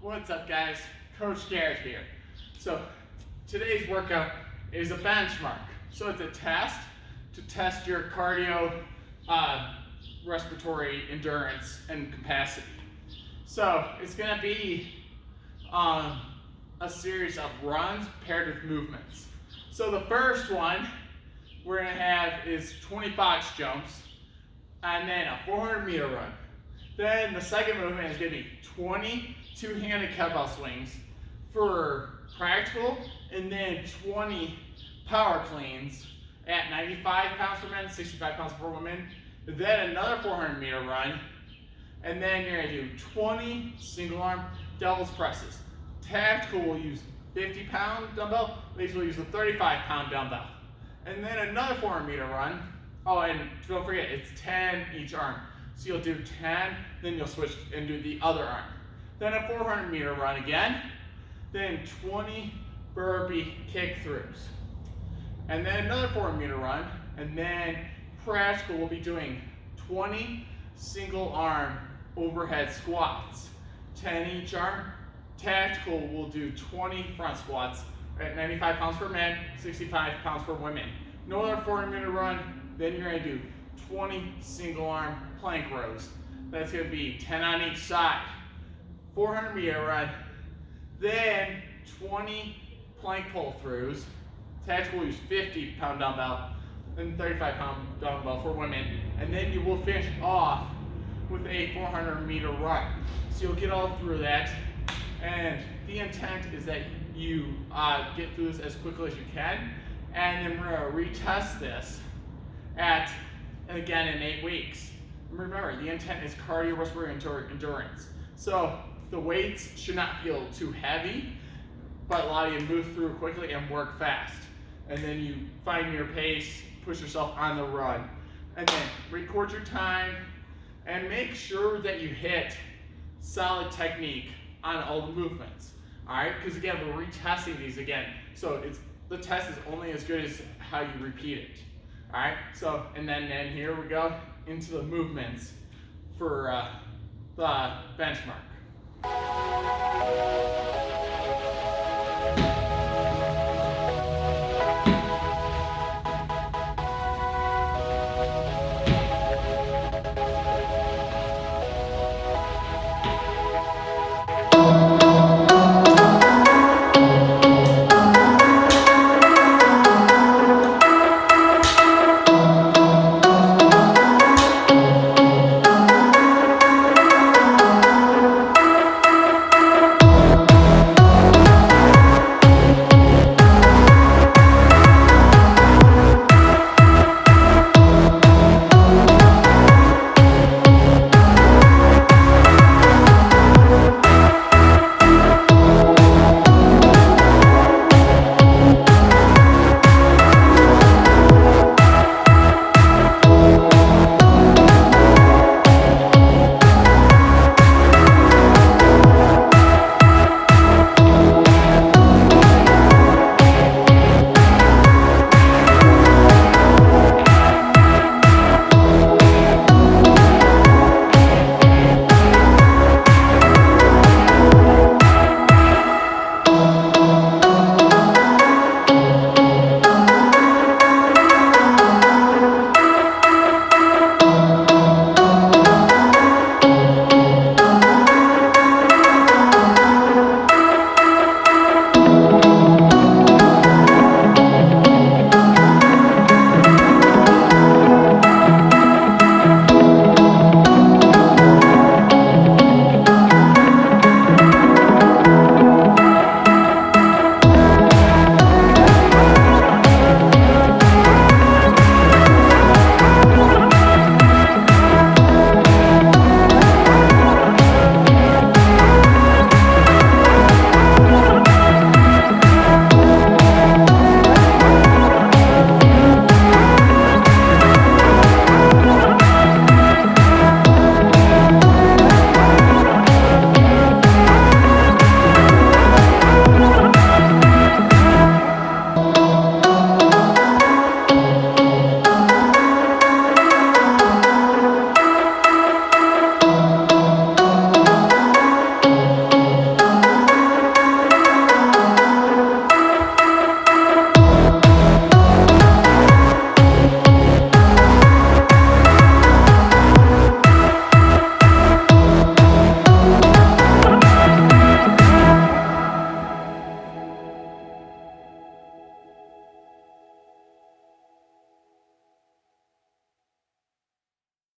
What's up, guys? Coach Garrett here. So today's workout is a benchmark. So it's a test to test your cardio, respiratory endurance and capacity. So it's going to be a series of runs paired with movements. So the first one we're going to have is 20 box jumps and then a 400-meter run. Then the second movement is going to be 20 two-handed kettlebell swings for practical, and then 20 power cleans at 95 pounds for men, 65 pounds for women. Then another 400-meter run, and then you're going to do 20 single-arm devil's presses. Tactical will use 50-pound dumbbell. These will use a 35-pound dumbbell. And then another 400-meter run. Oh, and don't forget, it's 10 each arm. So you'll do 10, then you'll switch and do the other arm. Then a 400-meter run again. Then 20 burpee kick-throughs. And then another 400-meter run. And then practical, we'll be doing 20 single-arm overhead squats. 10 each arm. Tactical, we'll do 20 front squats at 95 pounds for men, 65 pounds for women. No other 400-meter run. Then you're going to do 20 single-arm plank rows. That's going to be 10 on each side. 400-meter run. Then 20 plank pull-throughs. Tactical will use 50-pound dumbbell and 35-pound dumbbell for women. And then you will finish off with a 400-meter run. So you'll get all through that. And the intent is that you get through this as quickly as you can. And then we're going to retest this again in 8 weeks. Remember, the intent is cardiorespiratory endurance. So the weights should not feel too heavy, but allow you to move through quickly and work fast. And then you find your pace, push yourself on the run. And then record your time and make sure that you hit solid technique on all the movements. All right, because again, we're retesting these again. So the test is only as good as how you repeat it. All right, so, and then here we go into the movements for the benchmark.